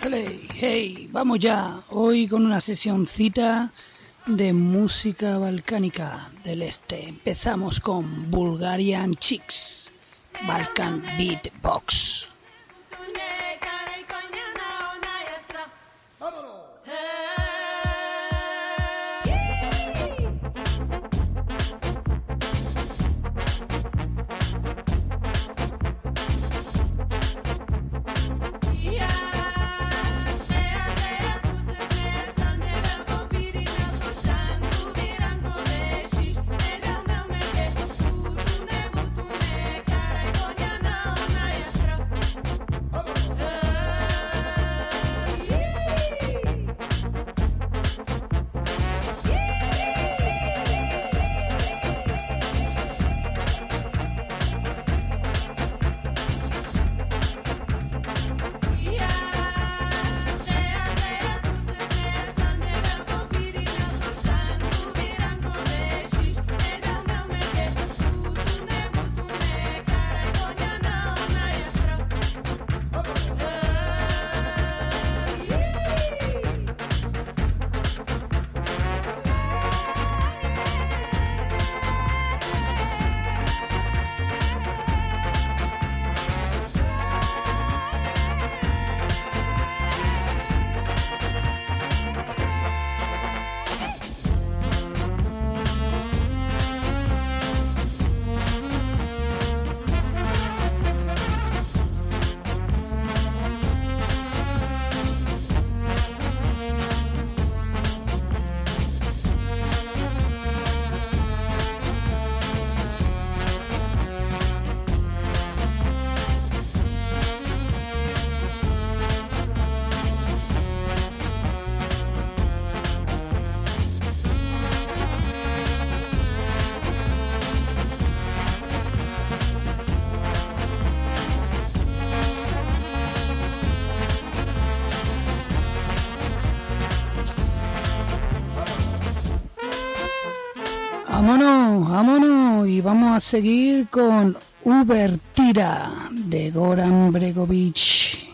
Hey, hey, vamos ya. Hoy con una sesioncita de música balcánica del este. Empezamos con Bulgarian Chicks, Balkan Beatbox. Vámonos, vámonos y vamos a seguir con Ubertira de Goran Bregovic.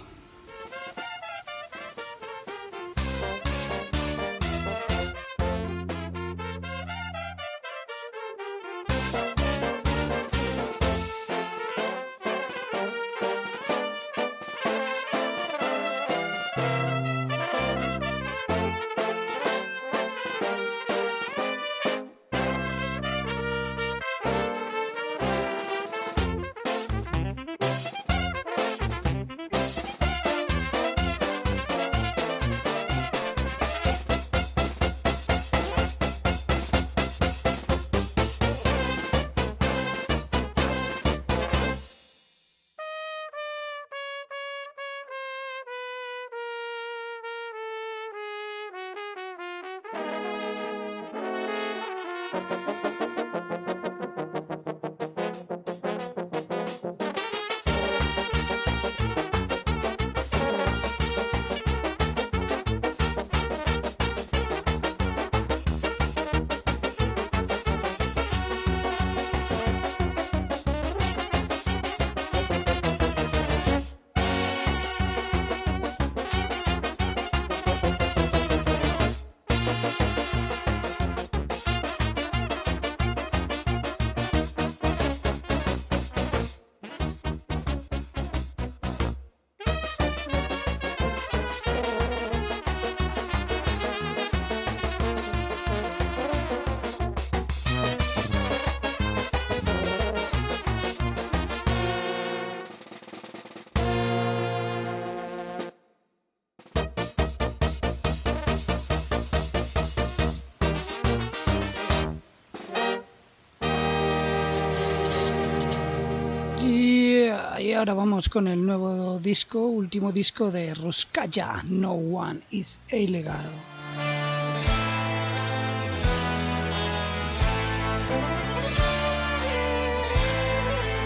Y ahora vamos con el nuevo disco, último disco de Ruskaya, No One is Illegal.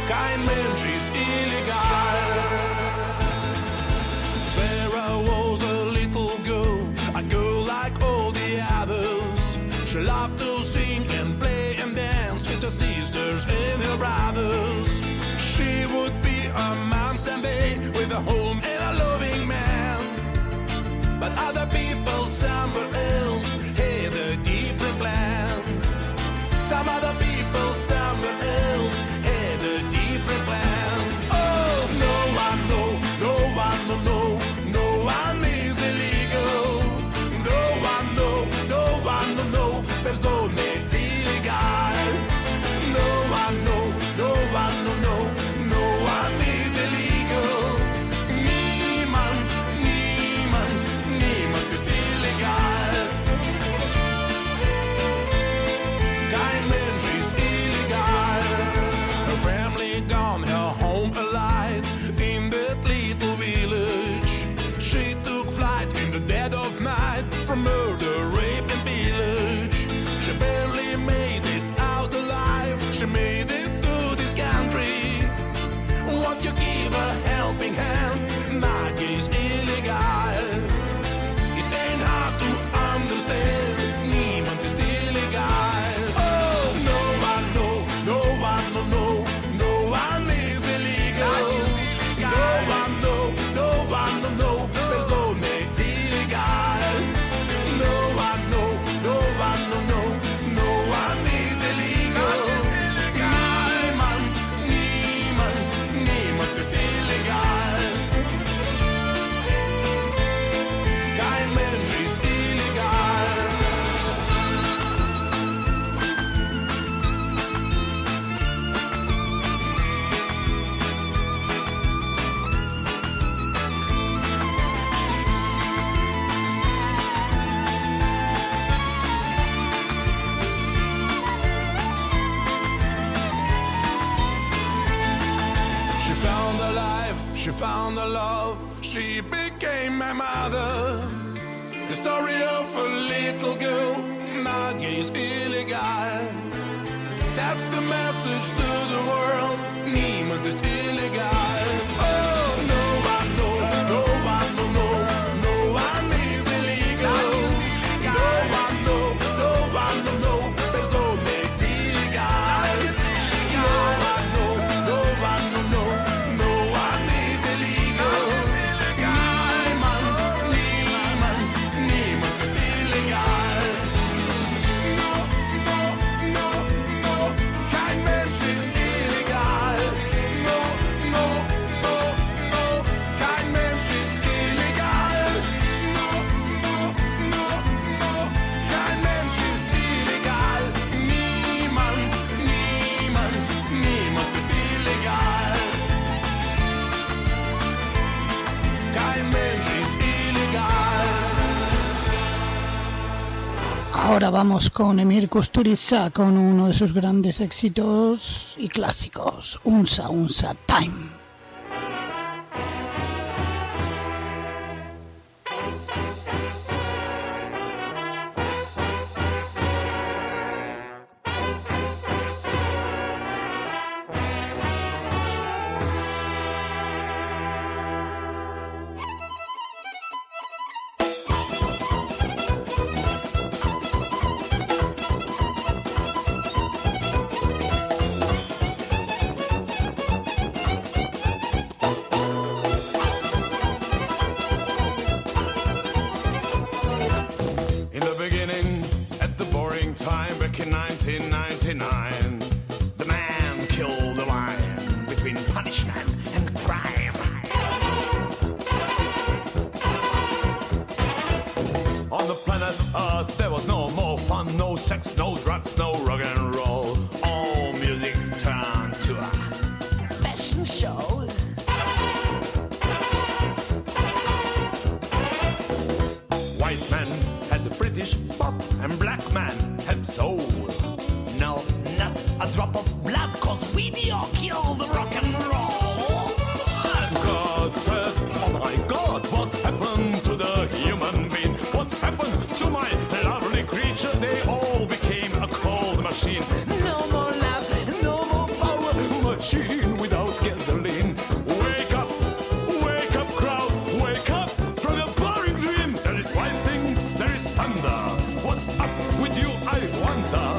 Kein Mensch ist illegal. Sarah was a little girl, a girl like all the others. She loved to sing and play and dance with her sisters and her brothers. She would be a mom's and babe with a home and a loving man. She found the life, she found the love, she became my mother. The story of a little girl, Maggie is illegal. That's the message to the world, niemand ist illegal. Oh, no one, no, no one, no, no, no one is illegal. No one, no, no one, no, no, person ist illegal. No one, no, no one, no, no, no one is illegal. Niemand, niemand, niemand ist illegal. No, no, no, no, kein Mensch ist illegal. No, no, no, no, kein Mensch ist illegal. No, no, no, no, kein Mensch ist illegal. Niemand, niemand, niemand ist illegal. Kein Mensch ist illegal. Ahora vamos con Emir Kusturica con uno de sus grandes éxitos y clásicos, Unsa Unsa Time. In the beginning, at the boring time back in 1999, the man killed the line between punishment and crime. On the planet Earth, there was no more fun, no sex, no drugs, no rock and roll. All music turned to a fashion show. White man had the British pop and black man had soul. No, not a drop of blood, cause video killed the rock and roll. And God said, oh my God, what's happened to the human being? What's happened to my lovely creature? They all became a cold machine. No more love, no more power, machine without gasoline. Wake up crowd, wake up from your boring dream. There is lightning, there is thunder. What's up with you, I wonder?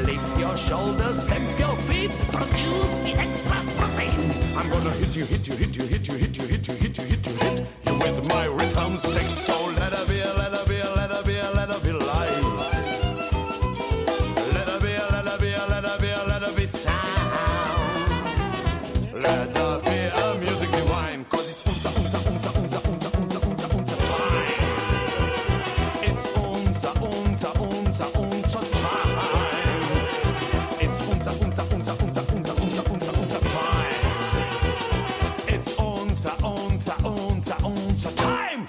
Lift your shoulders, stamp your feet, produce the extra protein. I'm gonna hit you, hit you, hit you, hit you, hit you, hit you, hit you, hit you, hit you with my rhythm stick. So let her be, let her be, let her be, let her be light. Let her be, let her be, let her be, let her be sound. Let her be a music divine, cause it's unsa, unsa, unsa, unsa, unsa, unsa, unsa, unsa time. It's unsa, unsa, unsa, unsa time. It's unsa, unsa, unsa, unsa, unsa, unsa, unsa, unsa time. It's unsa, unsa, unsa, unsa time.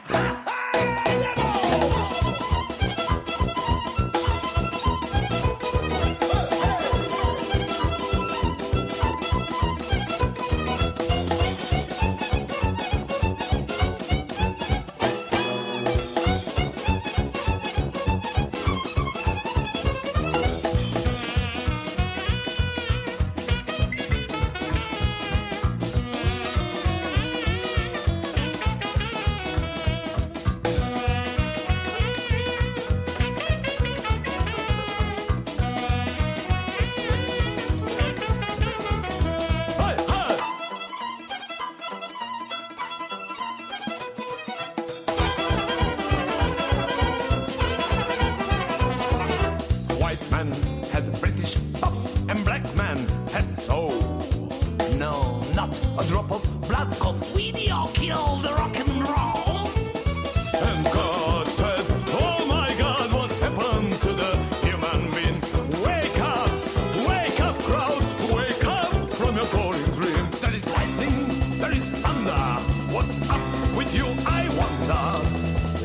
White man had British pop and black man had soul. No, not a drop of blood, cause video killed the rock and roll. And God said, oh my God, what's happened to the human being? Wake up crowd, wake up from your boring dream. There is lightning, there is thunder. What's up with you, I wonder?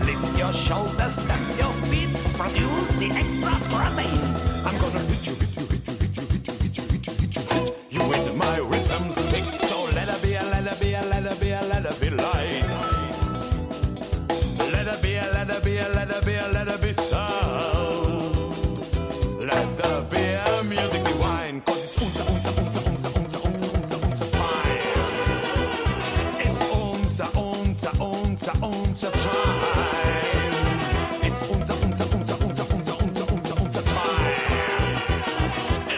Lift your shoulders, stamp your feet, produce the extra protein. I'm gonna hit you, hit you, hit you, hit you, hit you, hit you, hit you, hit you, hit you with my rhythm stick. So let her be, let it be light. Let it be, let it be, let it be, let it be so. Let there be a music divine, 'cause it's unser Fine. It's unser time. It's unser Time.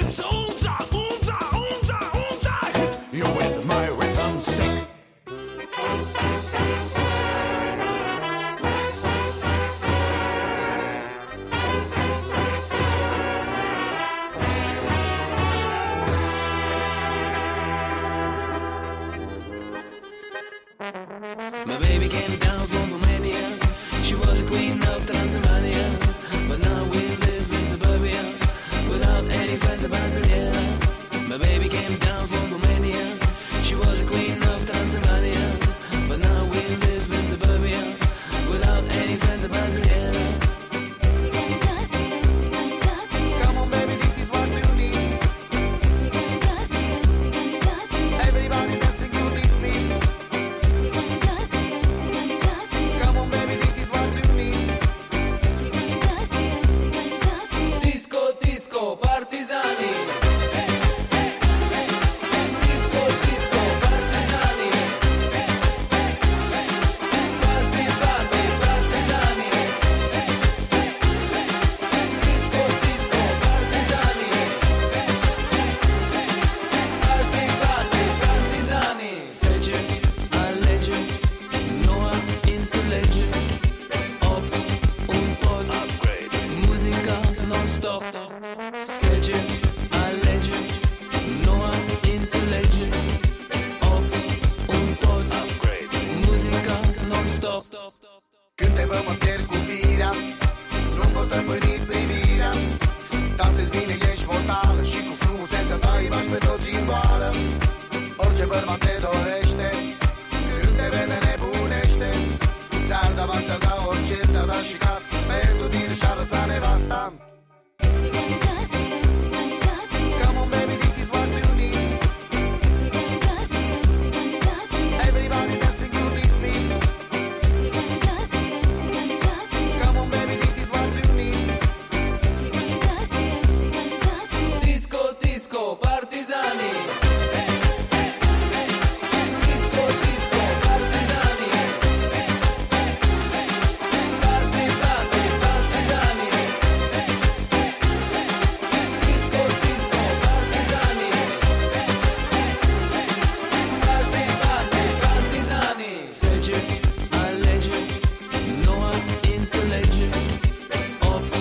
It's unser hit. You with my rhythm stick. My baby came down from Romania. She was a queen of Transylvania, but now we live in suburbia without any friends of Brasilia. My baby came down from Romania. She was a queen of Transylvania, but now we live in suburbia without any friends of Brasilia. Come on, baby, this is what you need. Everybody dancing to this beat. Come on, baby, this is what you need. Disco, disco, partizani. Disco, disco, partizani. Party, party, partizani. Disco, disco, partizani. Party, party, partizani. Sece, alege, noua înțelege. Opt, un pod, muzica non-stop. Sece, alege, noua înțelege. Opt, un pod, muzica non-stop. Când te văd mă pierd cu firea, nu-mi poți stăpâni privirea. Dansezi bine, ești mortală și cu frumusețea ta îi bași pe toți în boală. Orice bărbat te dorește, când te vede nebunește. Ți-ar da bani, ți-ar da orice, ți-ar da și casă, pentru tine și-ar lăsa nevasta. Come on, baby, this is what you need. Everybody dancing to this beat. Come on, baby, this is what you need. Disco, disco, partizani. Disco, disco, partizani. Party, party, partizani. Disco, disco, partizani. Party, party, partizani. Sece, alege, noua înțelege. Opt,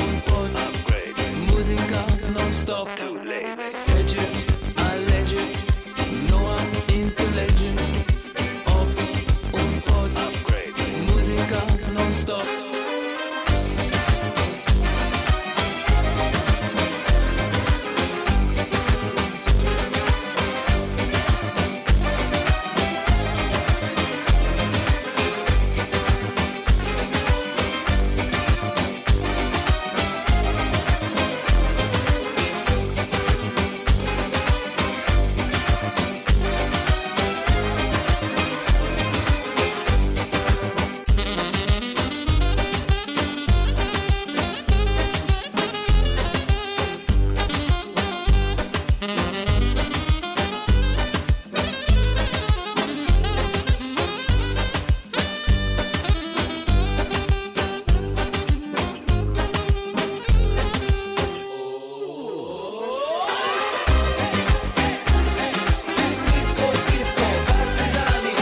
un pod, muzica non-stop. Sece, alege, noua înțelege. Opt, un pod, muzica non-stop. Disco, disco, partizani.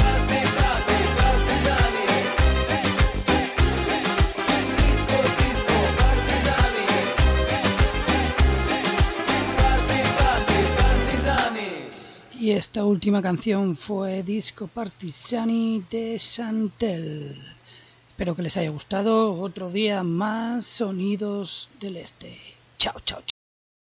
Party, party, partizani. Disco, disco, partizani. Party, party, partizani. Y esta última canción fue Disco Partisani de Chantel. Espero que les haya gustado. Otro día más Sonidos del Este. Chao, chao, chao.